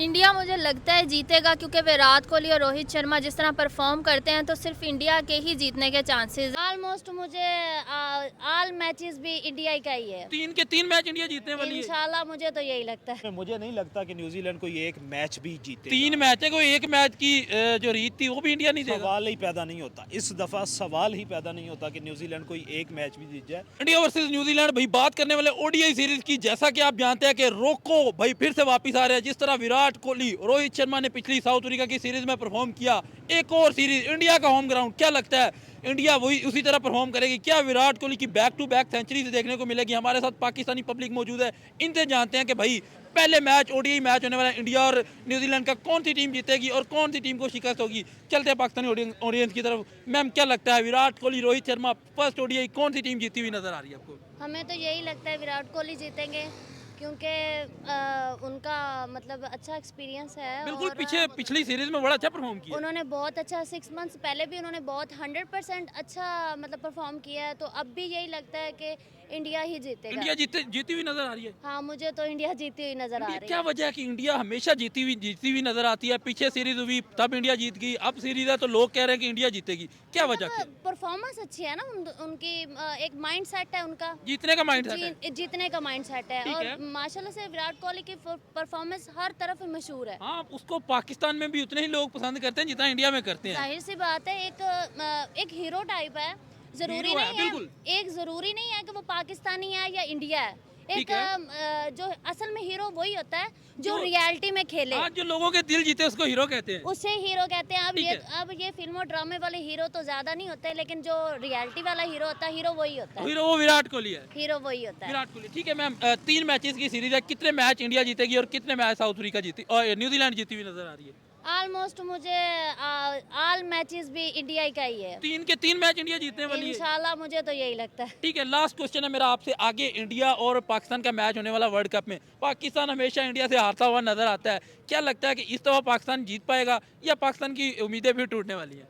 India मुझे लगता है जीतेगा क्योंकि विराट कोहली और रोहित शर्मा जिस तरह परफॉर्म करते हैं तो सिर्फ इंडिया के ही जीतने के चांसेस। ऑलमोस्ट मुझे ऑल मैचेस भी इंडिया का ही है। 3 के 3 मैच इंडिया जीतने वाली है। इंशाल्लाह मुझे तो यही लगता है। मुझे नहीं लगता कि न्यूजीलैंड कोई एक मैच भी जीते। 3 मैच है, कोई एक मैच की जो रीत थी वो भी इंडिया नहीं देगा। सवाल ही पैदा नहीं होता, इस दफा सवाल ही पैदा नहीं होता कि न्यूजीलैंड कोई एक मैच भी जीत जाए। इंडिया वर्सेस न्यूजीलैंड भाई बात करने वाले ओडीआई सीरीज की। जैसा कि आप जानते हैं कि रोको भाई फिर से वापस आ रहे हैं। जिस तरह विराट कोहली रोहित शर्मा ने पिछली साउथ अफ्रीका की सीरीज में परफॉर्म किया, एक और सीरीज इंडिया का होम ग्राउंड, क्या लगता है इंडिया वही उसी तरह परफॉर्म करेगी? क्या विराट कोहली की बैक टू बैक सेंचुरी से देखने को मिलेगी? हमारे साथ पाकिस्तानी पब्लिक मौजूद है, इनसे जानते हैं कि भाई पहले मैच ओडीआई मैच होने वाला है इंडिया और न्यूजीलैंड का, कौन सी टीम जीतेगी और कौन सी टीम को शिकस्त होगी। चलते हैं पाकिस्तानी ऑडियंस की तरफ। मैम क्या लगता है विराट कोहली रोहित शर्मा फर्स्ट ओडीआई, कौन सी टीम जीती हुई नजर आ रही है आपको? हमें तो यही लगता है विराट कोहली जीतेंगे क्योंकि उनका मतलब अच्छा एक्सपीरियंस है। बिल्कुल, और पिछली सीरीज में बड़ा अच्छा परफॉर्म किया उन्होंने बहुत अच्छा 6 मंथ्स पहले भी उन्होंने बहुत 100% अच्छा मतलब परफॉर्म किया है। तो अब भी यही लगता है कि इंडिया ही जीतेगा। इंडिया जीती हुई नजर आ रही है। हाँ, मुझे तो इंडिया जीती हुई नजर आ रही है। क्या वजह है कि इंडिया हमेशा जीती हुई नजर आती है? पीछे सीरीज हुई तब इंडिया जीत गई, अब सीरीज है तो लोग कह रहे हैं कि इंडिया जीतेगी, क्या वजह है? परफॉर्मेंस अच्छी है ना उनकी, एक माइंड सेट है उनका, जीतने का माइंड सेट है। जीतने का माइंड सेट है। ठीक और है। माशाल्लाह से विराट कोहली की परफॉर्मेंस हर तरफ मशहूर है। हाँ, उसको पाकिस्तान में भी उतने ही लोग पसंद करते हैं जितना इंडिया में करते हैं। जाहिर सी बात है, एक हीरो टाइप है। जरूरी हीरो है, नहीं है, बिल्कुल। एक जरूरी नहीं है कि वो पाकिस्तानी है या इंडिया है। ठीक एक जो असल में हीरो वही होता है जो रियलिटी में खेले। आज जो लोगों के दिल जीते उसको हीरो कहते हैं। उसे हीरो कहते हैं। ठीक अब ये फिल्मों ड्रामे वाले हीरो तो ज्यादा नहीं होते, लेकिन जो रियलिटी वाला हीरो होता है, हीरो वही होता है। हीरो वो विराट कोहली है। हीरो वही होता है। विराट कोहली, ठीक है मैम। 3 मैचेस की सीरीज है, कितने मैच इंडिया जीतेगी और कितने मैच साउथ अफ्रीका जीती और न्यूजीलैंड जीती हुई नजर आ रही है? ऑलमोस्ट मुझे ऑल मैचेस भी इंडिया का ही है। 3 के 3 मैच इंडिया जीतने वाली है। इंशाल्लाह मुझे तो यही लगता है। ठीक है, लास्ट क्वेश्चन है मेरा आपसे। आगे इंडिया और पाकिस्तान का मैच होने वाला वर्ल्ड कप में पाकिस्तान हमेशा इंडिया से हारता हुआ नजर आता है, क्या लगता है कि इस दफा पाकिस्तान जीत पाएगा या पाकिस्तान की उम्मीदें भी टूटने वाली हैं?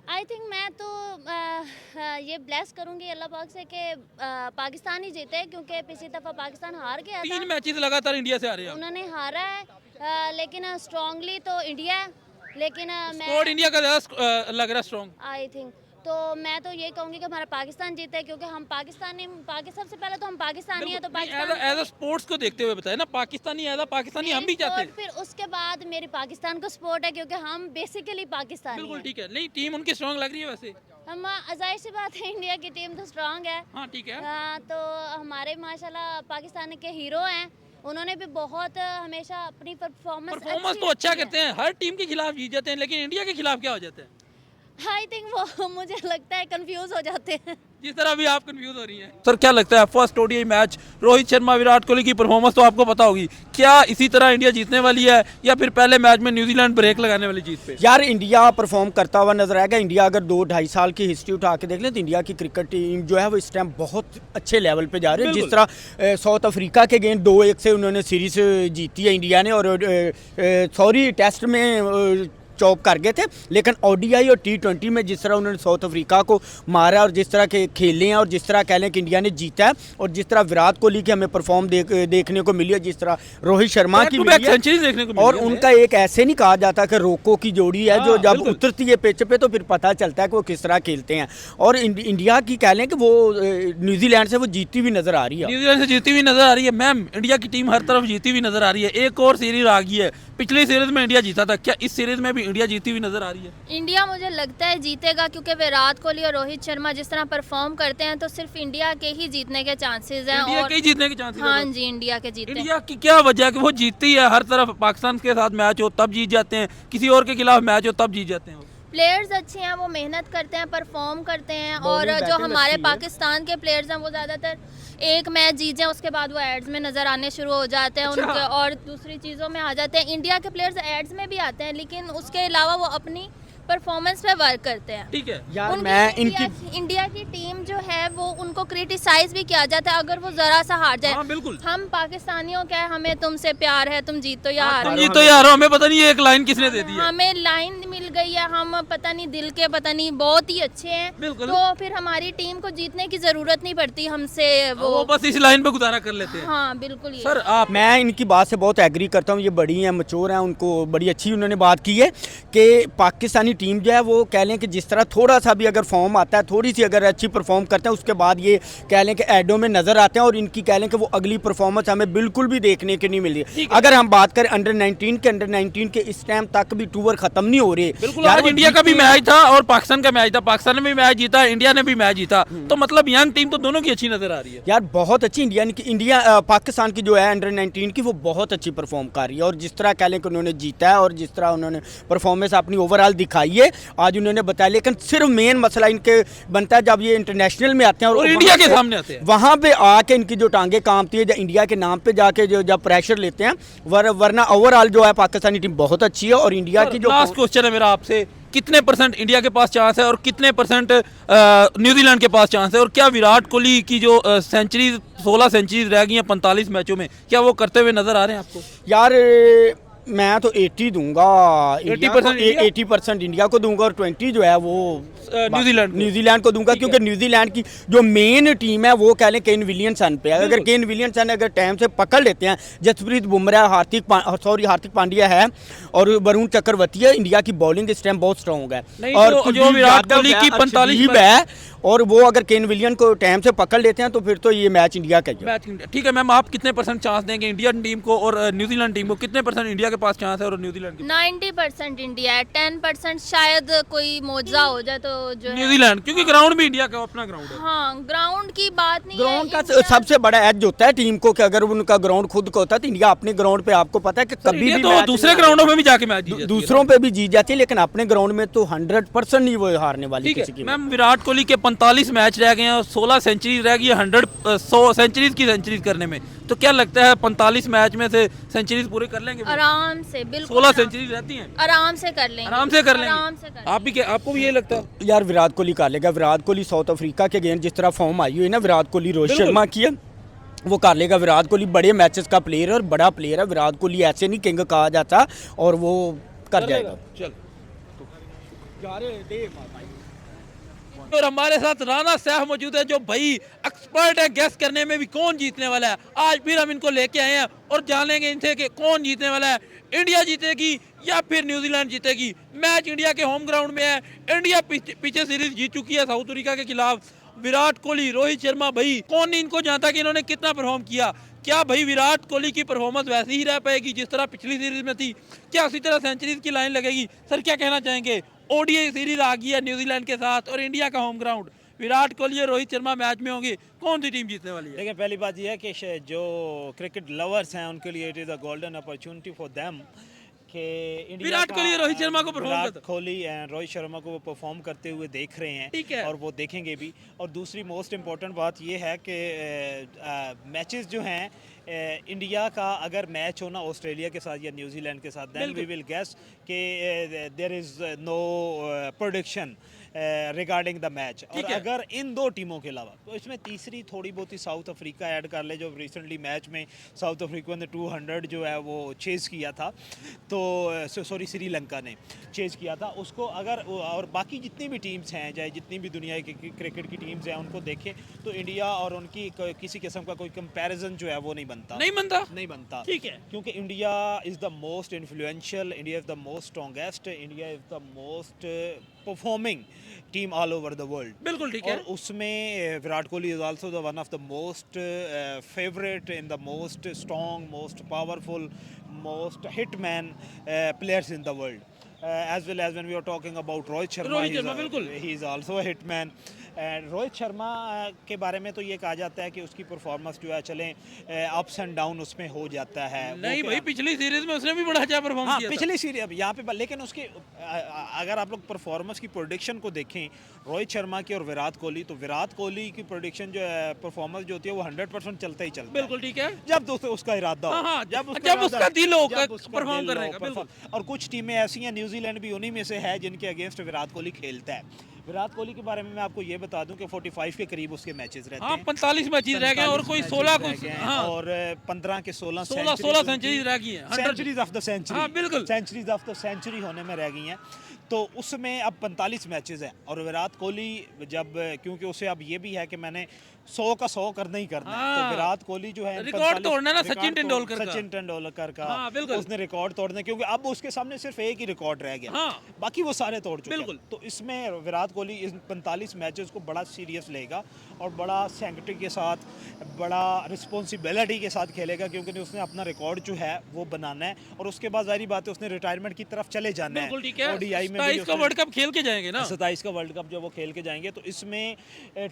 आई थिंक मैं तो ये ब्लेस करूंगी अल्लाह पाक से कि पाकिस्तान ही जीते, क्योंकि पिछली दफा पाकिस्तान हार गया 3 था। मैचेस लगातार इंडिया से आ रहे हैं। उन्होंने हारा है, लेकिन स्ट्रांगली तो इंडिया है। लेकिन स्क्वाड मैं इंडिया का ज्यादा लग रहा है स्ट्रॉन्ग। आई थिंक तो मैं तो ये कहूंगी कि हमारा पाकिस्तान जीते, क्योंकि हम पाकिस्तानी सबसे पहले तो हम पाकिस्तानी है। तो पाकिस्तान एज अ स्पोर्ट्स को देखते हुए बताए ना, पाकिस्तानी एज अ पाकिस्तानी हम भी चाहते हैं। फिर उसके बाद मेरी पाकिस्तान को सपोर्ट है, क्योंकि हम बेसिकली पाकिस्तानी बिल्कुल हैं। ठीक है। नहीं, टीम उनकी स्ट्रॉन्ग लग रही है वैसे। हम जाहिर सी बात है, इंडिया की टीम तो स्ट्रांग है। हाँ ठीक है। हाँ, तो हमारे माशाल्लाह पाकिस्तान के हीरो हैं, उन्होंने भी बहुत हमेशा अपनी परफॉर्मेंस तो अच्छा करते हैं, हर टीम के खिलाफ जीत जाते हैं, लेकिन इंडिया के खिलाफ क्या हो जाता है? आई थिंक वो मुझे लगता है कंफ्यूज हो जाते हैं। जिस तरह अभी आप कंफ्यूज हो रही हैं। सर क्या लगता है first ODI match Rohit Sharma Virat Kohli की परफॉर्मेंस तो आपको पता होगी, क्या इसी तरह इंडिया जीतने वाली है या फिर पहले मैच में न्यूजीलैंड ब्रेक लगाने वाली जीत पे? यार इंडिया परफॉर्म करता हुआ नजर आएगा। इंडिया अगर 2-2.5 साल की हिस्ट्री उठा के देख लें तो इंडिया की क्रिकेट टीम जो है वो इस टाइम बहुत अच्छे लेवल पे जा रही है। जिस तरह साउथ अफ्रीका के अगेंस्ट 2-1 से उन्होंने सीरीज जीती है इंडिया ने, और टेस्ट में चौक कर गए थे, लेकिन ओडीआई और टी20 में जिस तरह उन्होंने साउथ अफ्रीका को मारा और जिस तरह के खेले हैं और जिस तरह कह लें कि इंडिया ने जीता है, और जिस तरह विराट कोहली की हमें परफॉर्म देखने को मिली है, जिस तरह रोहित शर्मा की मिली है, सेंचुरी देखने को मिली और है। उनका एक ऐसे नहीं कहा जाता कि रोको की जोड़ी है जो जब उतरती है पिच पे तो फिर पता चलता है कि वो किस तरह खेलते हैं। और इंडिया की कह लें कि वो न्यूजीलैंड से वो जीती हुई नजर आ रही है। न्यूजीलैंड से जीती हुई नजर आ रही है। मैम इंडिया की टीम हर तरफ जीती हुई नजर आ रही है, एक और सीरीज आ गई है। पिछली सीरीज में इंडिया जीता था, क्या इस सीरीज में भी इंडिया जीती हुई नजर आ रही है? इंडिया मुझे लगता है जीतेगा क्योंकि विराट कोहली और रोहित शर्मा जिस तरह परफॉर्म करते हैं तो सिर्फ इंडिया के ही जीतने के चांसेस हैं। इंडिया के ही जीतने के चांसेस हाँ जी, इंडिया के जीतने। इंडिया की क्या वजह है कि वो जीतती है हर तरफ? पाकिस्तान के साथ मैच हो तब जीत जाते हैं, किसी और के खिलाफ मैच हो तब जीत जाते हैं। प्लेयर्स अच्छे हैं, वो मेहनत करते हैं, परफॉर्म करते हैं। और जो हमारे पाकिस्तान के प्लेयर्स हैं वो ज़्यादातर एक मैच जीत जाए उसके बाद वो एड्स में नज़र आने शुरू हो जाते हैं। अच्छा। उनके और दूसरी चीज़ों में आ जाते हैं। इंडिया के प्लेयर्स एड्स में भी आते हैं, लेकिन उसके अलावा वो अपनी परफॉर्मेंस पे वर्क करते हैं। ठीक है यार मैं इंडिया की टीम जो है वो उनको क्रिटिसाइज भी किया जाता है अगर वो जरा सा हार जाए। हाँ, बिल्कुल। हम पाकिस्तानियों क्या है, हमें तुमसे प्यार है, तुम जीतो या हारो। तुम जीतो या हारो, हमें पता नहीं ये एक लाइन किसने दे दी है। हमें लाइन मिल मिल गई है, हम पता नहीं दिल के पता नहीं बहुत ही अच्छे हैं, बिल्कुल। तो फिर हमारी टीम को जीतने की जरूरत नहीं पड़ती हमसे वो बस इस लाइन पे गुजारा कर लेते हैं। हाँ बिल्कुल ये। सर आप मैं इनकी बात से बहुत एग्री करता हूँ, ये बड़ी हैं, मचोर हैं, उनको बड़ी अच्छी उन्होंने बात की है कि पाकिस्तानी टीम जो है वो कह लें कि जिस तरह थोड़ा सा भी अगर फॉर्म आता है, थोड़ी सी अगर अच्छी परफॉर्म करते हैं, उसके बाद ये कह लें कि एडो में नज़र आते हैं और इनकी कह लें कि वो अगली परफॉर्मेंस हमें बिल्कुल भी देखने के नहीं मिल रही। अगर हम बात करें अंडर 19 के इस टाइम तक भी टूर खत्म नहीं हो रही। बिल्कुल, आज इंडिया का भी मैच था और पाकिस्तान का मैच था, पाकिस्तान ने भी मैच जीता, इंडिया ने भी मैच जीता, तो मतलब यंग टीम तो दोनों की अच्छी नजर आ रही है। यार बहुत अच्छी पाकिस्तान की जो है अंडर 19 की वो बहुत अच्छी परफॉर्म कर रही है और जिस तरह कह लें कि उन्होंने जीता है और जिस तरह उन्होंने परफॉर्मेंस अपनी ओवरऑल दिखाई है आज उन्होंने बताया। लेकिन सिर्फ मेन मसला इनके बनता है जब ये इंटरनेशनल में आते हैं और इंडिया के सामने आते हैं, वहाँ पे आके इनकी जो टांगे कांपती है, जो इंडिया के नाम पे जाके जो जब प्रेशर लेते हैं, वरना ओवरऑल जो है पाकिस्तानी टीम बहुत अच्छी है और इंडिया की जो लास्ट क्वेश्चन है मेरा आपसे, कितने परसेंट इंडिया के पास चांस है और कितने परसेंट न्यूजीलैंड के पास चांस है, और क्या विराट कोहली की जो सेंचुरीज 16 सेंचुरीज रह गई हैं 45 मैचों में, क्या वो करते हुए नजर आ रहे हैं आपको? यार मैं तो 80 दूंगा, 80% इंडिया को दूंगा और 20 जो है वो न्यूजीलैंड को दूंगा, क्योंकि न्यूजीलैंड की जो मेन टीम है वो कह लें केन विलियमसन पे है। अगर केन विलियमसन अगर टाइम से पकड़ लेते हैं, जसप्रीत बुमराह, हार्दिक पांड्या है और वरुण चक्रवर्ती है, इंडिया की बॉलिंग इस टाइम बहुत स्ट्रॉन्ग है और जो विराट कोहली की 45 है और वो अगर केन विलियन को टाइम से पकड़ लेते हैं तो फिर तो ये मैच इंडिया का है। ठीक है मैम, आप कितने परसेंट चांस देंगे इंडियन टीम को और न्यूजीलैंड टीम को? कितने परसेंट इंडिया के पास चांस है और न्यूजीलैंड के? 90% इंडिया है, 10% शायद कोई मौजा हो जाए तो जो न्यूजीलैंड, क्योंकि ग्राउंड भी इंडिया का अपना ग्राउंड है। हाँ ग्राउंड की बात नहीं ग्राउंड है, का सबसे बड़ा एज होता है टीम को कि अगर उनका ग्राउंड खुद का होता है तो इंडिया अपने ग्राउंड पे आपको पता है कि कभी भी तो दूसरे ग्राउंडों में भी जाके मैच जीत जाती है, दूसरों पे भी जीत जाती है, लेकिन अपने ग्राउंड में तो 100% नहीं वो हारने वाली किसी की। मैम विराट कोहली के 45 मैच रह गए हैं और 16 सेंचुरी रह गई है 100 सेंचुरीज करने में, तो क्या लगता है 45 मैच में से सेंचुरीज पूरे कर लेंगे? आराम से, बिल्कुल 16 सेंचुरीज रहती हैं, आराम से कर लेंगे, आराम से कर लेंगे। आराम से कर आप भी क्या, आपको भी ये लगता है? यार विराट कोहली कर लेगा, विराट कोहली साउथ अफ्रीका के अगेंस्ट जिस तरह फॉर्म आई हुई है ना विराट कोहली रोहित शर्मा की है, वो कर लेगा। विराट कोहली बड़े मैचेस का प्लेयर है और बड़ा प्लेयर है, विराट कोहली ऐसे नहीं किंग कहा जाता और वो कर जाएगा। चल और हमारे साथ राना सैफ मौजूद है जो भाई एक्सपर्ट है गेस करने में भी कौन जीतने वाला है। आज फिर हम इनको लेके आए हैं और जानेंगे इनसे कि कौन जीतने वाला है, इंडिया जीतेगी या फिर न्यूजीलैंड जीतेगी। मैच इंडिया के होम ग्राउंड में है, इंडिया पीछे सीरीज जीत चुकी है साउथ अफ्रीका के खिलाफ। विराट कोहली, रोहित शर्मा, भाई कौन नहीं इनको जानता कि इन्होंने कितना परफॉर्म किया। क्या भाई विराट कोहली की परफॉर्मेंस वैसी ही रह पाएगी जिस तरह पिछली सीरीज में थी? क्या उसी तरह सेंचुरीज की लाइन लगेगी? सर क्या कहना चाहेंगे? ओडीआई सीरीज आ गई है न्यूजीलैंड के साथ और इंडिया का होम ग्राउंड, विराट कोहली और रोहित शर्मा मैच में होंगे, कौन सी टीम जीतने वाली है? देखिए पहली बात यह है कि जो क्रिकेट लवर्स हैं उनके लिए it is a golden opportunity for them कि इंडिया विराट कोहली और रोहित शर्मा को परफॉर्म विराट कोहली एंड रोहित शर्मा को वो परफॉर्म करते हुए देख रहे हैं, ठीक है, और वो देखेंगे भी। और दूसरी मोस्ट इम्पॉर्टेंट बात ये है कि मैचेस जो हैं इंडिया का अगर मैच होना ऑस्ट्रेलिया के साथ या न्यूजीलैंड के साथ, देन वी विल गेस कि there is no prediction regarding the match. और अगर इन दो टीमों के अलावा तो इसमें तीसरी थोड़ी बहुत ही साउथ अफ्रीका ऐड कर ले, जो रिसेंटली मैच में साउथ अफ्रीका ने 200 जो है वो चेज़ किया था, तो सॉरी श्रीलंका ने चेज़ किया था उसको। अगर और बाकी जितनी भी टीम्स हैं, चाहे जितनी भी दुनिया की क्रिकेट की टीम्स हैं, उनको देखें तो इंडिया और उनकी किसी किस्म का कोई कंपैरिजन जो है वो नहीं बनता, ठीक है, क्योंकि India is the most influential, India is the most strongest, India is the most performing team all over the world. बिल्कुल ठीक है, और उसमें Virat Kohli is also the one of the most favourite in the most strong, most powerful, most hitman players in the world, as well as when we are talking about Rohit Sharma, he is also a hitman. Rohit Sharma के बारे में तो ये कहा जाता है कि उसकी परफॉर्मेंस जो है चलें अप्स एंड डाउन उसमें हो जाता है। नहीं भाई पिछली सीरीज में उसने भी बड़ा अच्छा परफॉर्म किया था। पिछली सीरीज अब यहाँ पे, लेकिन उसके अगर आप लोग परफॉर्मेंस की प्रोडिक्शन को देखें रोहित शर्मा की और विराट कोहली, तो विराट कोहली की प्रोडिक्शन जो है परफॉर्मेंस जो होती है वो 100% चलता ही चलता है। बिल्कुल ठीक है, जब दोस्तों उसका इरादा हो, जब उसका दिल हो परफॉर्म करने का। बिल्कुल, और कुछ टीमें ऐसी हैं, न्यूजीलैंड भी उन्हीं में से है जिनके अगेंस्ट विराट कोहली खेलता है। विराट कोहली के बारे में मैं आपको ये बता दूं कि 45 के करीब उसके मैचेस रहते हैं। 45 मैचेस रह गए और कोई 16 और 15 के 16 सेंचुरीज रह गई हैं, सेंचुरीज ऑफ द सेंचुरी। हाँ बिल्कुल, सेंचुरीज ऑफ द सेंचुरी होने में रह गई हैं। तो उसमें अब 45 मैचेस हैं और विराट कोहली जब, क्योंकि उसे अब ये भी है कि मैंने 100 का 100 करना ही करना है, तो हाँ। विराट कोहली जो है रिकॉर्ड 45 तोड़ना ना, रिकॉर्ड सचिन तेंदुलकर का। सचिन तेंदुलकर का हाँ, बिल्कुल। उसने रिकॉर्ड तोड़ने, क्योंकि अब उसके सामने सिर्फ एक ही रिकॉर्ड रह गया, हाँ। बाकी वो सारे तोड़ चुके हैं। बिल्कुल। तो इसमें विराट कोहली इस 45 मैचेस को बड़ा सीरियस लेगा और बड़ा सैंक्टिटी के साथ, बड़ा रिस्पॉन्सिबिलिटी के साथ खेलेगा, क्योंकि उसने अपना रिकॉर्ड जो है वो बनाना है और उसके बाद जाहिर बात है उसने रिटायरमेंट की तरफ चले जाना है। बिल्कुल ठीक है, ODI में 27 का वर्ल्ड कप खेल के जाएंगे ना। 27 का वर्ल्ड कप जब वो खेल के जाएंगे, तो इसमें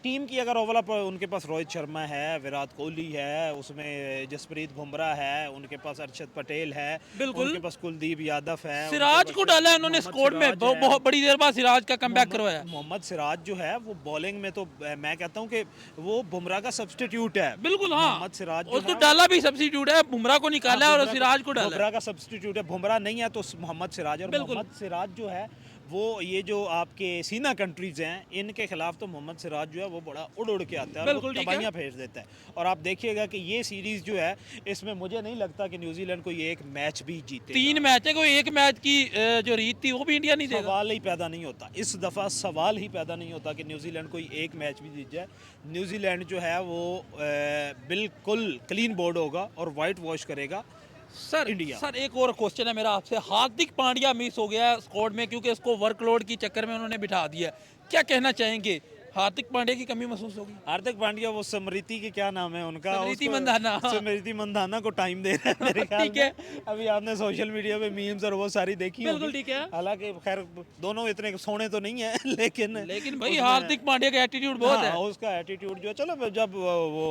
टीम की अगर ओवरऑल उनके पास रोहित शर्मा है, विराट कोहली है, उसमें जसप्रीत बुमराह है, उनके पास अरशद पटेल है, बिल्कुल। उनके पास कुलदीप यादव है, सिराज उनके को पास डाला है उन्होंने मोहम्मद स्क्वाड में, सिराज है। बहुत बड़ी देर बाद सिराज का कमबैक करवाया। मोहम्मद सिराज जो है वो बॉलिंग में तो मैं कहता हूँ कि वो बुमराह का सब्स्टिट्यूट है। बिल्कुल हाँ, मोहम्मद सिराज जो और तो है डाला भी सब्स्टिट्यूट है, बुमराह को निकाला है और सिराज को डाला है। बुमराह का सब्स्टिट्यूट है, बुमराह नहीं है तो मोहम्मद सिराज। और बिल्कुल। मोहम्मद सिराज जो है वो, ये जो आपके सीना कंट्रीज हैं इनके खिलाफ तो मोहम्मद सिराज जो है वो बड़ा उड़ उड़ के आता है और वो बिल्कुल ठीक है। तबाहियां भेज देता है। और आप देखिएगा कि ये सीरीज जो है इसमें मुझे नहीं लगता कि न्यूजीलैंड को ये एक मैच भी जीते। 3 मैच है, कोई एक मैच की जो रीत थी वो भी इंडिया नहीं देगा। सवाल ही पैदा नहीं होता, इस दफ़ा सवाल ही पैदा नहीं होता कि न्यूजीलैंड कोई एक मैच भी जीत जाए। न्यूजीलैंड जो है वो बिल्कुल क्लीन बोर्ड होगा और वाइट वॉश करेगा सर इंडिया। सर एक और क्वेश्चन है मेरा आपसे, हार्दिक पांड्या मिस हो गया है स्क्वाड में क्योंकि इसको वर्कलोड की चक्कर में उन्होंने बिठा दिया है, क्या कहना चाहेंगे? हार्दिक पांड्या की कमी महसूस होगी? हार्दिक पांड्या, वो स्मृति के क्या नाम है उनका, स्मृति उसको- मंधाना। स्मृति मंधाना को टाइम दे रहा है मेरे ख्याल ठीक है। में। अभी आपने सोशल मीडिया पे मीम्स और वो सारी देखी बिल्कुल होंगी। ठीक है। हालांकि खैर दोनों इतने सोने तो नहीं है लेकिन लेकिन भाई उसमें- हार्दिक पांड्या का एटीट्यूड बहुत हाँ, है। उसका एटीट्यूड जो है, चलो जब वो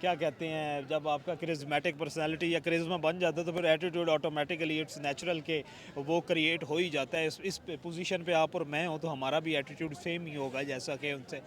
क्या कहते हैं, जब आपका क्रिज्मेटिक पर्सनालिटी या क्रिज्मा बन जाता है तो फिर एटीट्यूड ऑटोमेटिकली इट्स नेचुरल के वो क्रिएट हो ही जाता है। इस पोजीशन पे आप और मैं हो तो हमारा भी एटीट्यूड सेम ही होगा जैसा कि उनसे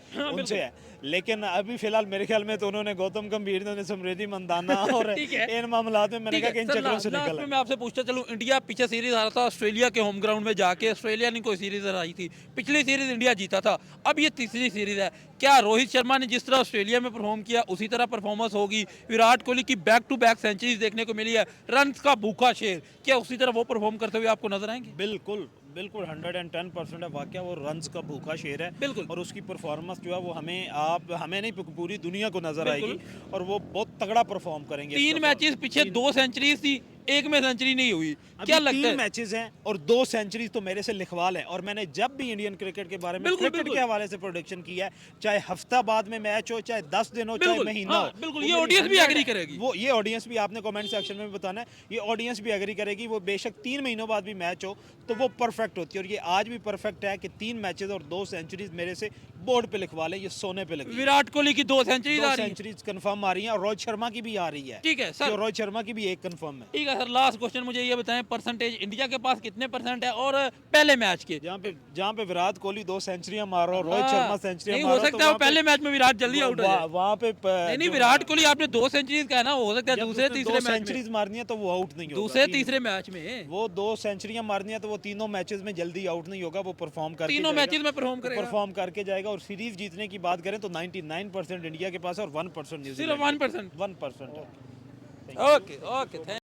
है। लेकिन अभी फिलहाल मेरे ख्याल में तो उन्होंने गौतम गंभीर ने स्मृति मंदाना और ठीक है। इन मामलात में मैंने ठीक कहा है, कि इन सर, चक्रों से लास्ट निकल में आए। मैं आपसे पूछता चलूं, इंडिया पीछे सीरीज हारा था ऑस्ट्रेलिया के होम ग्राउंड में जाके, ऑस्ट्रेलिया ने कोई सीरीज हराई थी, पिछली सीरीज इंडिया जीता था, अब ये तीसरी सीरीज है। क्या रोहित शर्मा ने जिस तरह ऑस्ट्रेलिया में परफॉर्म किया उसी तरह परफॉर्मेंस होगी? विराट कोहली की बैक टू बैक सेंचुरीज देखने को मिली है, रन का भूखा शेर, क्या उसी तरह वो परफॉर्म करते हुए आपको नजर आएंगे? बिल्कुल बिल्कुल 110% है वाकया, वो रन्स का भूखा शेर है। बिल्कुल। और उसकी परफॉर्मेंस जो है वो हमें नहीं पूरी दुनिया को नजर बिल्कुल। आएगी और वो बहुत तगड़ा परफॉर्म करेंगे। 3 मैचेस पीछे 2 सेंचुरीज थी, एक में सेंचुरी नहीं हुई, क्या लगता 3 है? मैचेस हैं और 2 सेंचुरीज तो मेरे से लिखवाल है। और मैंने जब भी इंडियन क्रिकेट के बारे में बिल्कुल, क्रिकेट बिल्कुल। के हवाले से प्रोडिक्शन किया है, चाहे हफ्ता बाद में मैच हो, चाहे 10 दिन हो, चाहे बिल्कुल, महीना हाँ, हो, बिल्कुल, वो ये मेरी ऑडियंस भी 100 एग्री है। करेगी। वो ये ऑडियंस भी आपने कमेंट सेक्शन में बताना है, ये ऑडियंस भी एग्री करेगी। वो बेशक 3 महीनों बाद भी मैच हो तो वो परफेक्ट होती है और ये आज भी परफेक्ट है कि 3 मैचेस और 2 सेंचुरीज मेरे से बोर्ड पे लिखवा लें, ये सोने पे लगी। विराट कोहली की 2 सेंचुरीज आ रही है। सेंचुरीज कंफर्म आ रही हैं और रोहित शर्मा की भी आ रही है। ठीक है सर, रोहित शर्मा की भी एक कंफर्म है। ठीक है सर, लास्ट क्वेश्चन मुझे ये बताएं, परसेंटेज इंडिया के पास कितने परसेंट है और पहले मैच के? जहाँ पे विराट कोहली 2 सेंचुरियां मार रहा हो, रोहित शर्मा सेंचुरियां नहीं मार हो रहा हो, सकता है वो पहले मैच में विराट जल्दी आउट हो जाए। वहाँ पे नहीं विराट कोहली, आपने 2 सेंचुरीज का है ना, हो सकता है दूसरे तीसरे मैच में, सेंचुरीज मारनी है तो वो आउट नहीं होगा। दूसरे तीसरे मैच में वो 2 सेंचुरियां मारनी है तो वो तीनों मैचेस में जल्दी आउट नहीं होगा, वो परफॉर्म करके तीनों मैचेस में परफॉर्म करेगा। परफॉर्म करके जाएगा। और सीरीज जीतने की बात करें तो 99% इंडिया के पास है और 1% सिर्फ न्यूजीलैंड 1%। 1% है। Okay okay.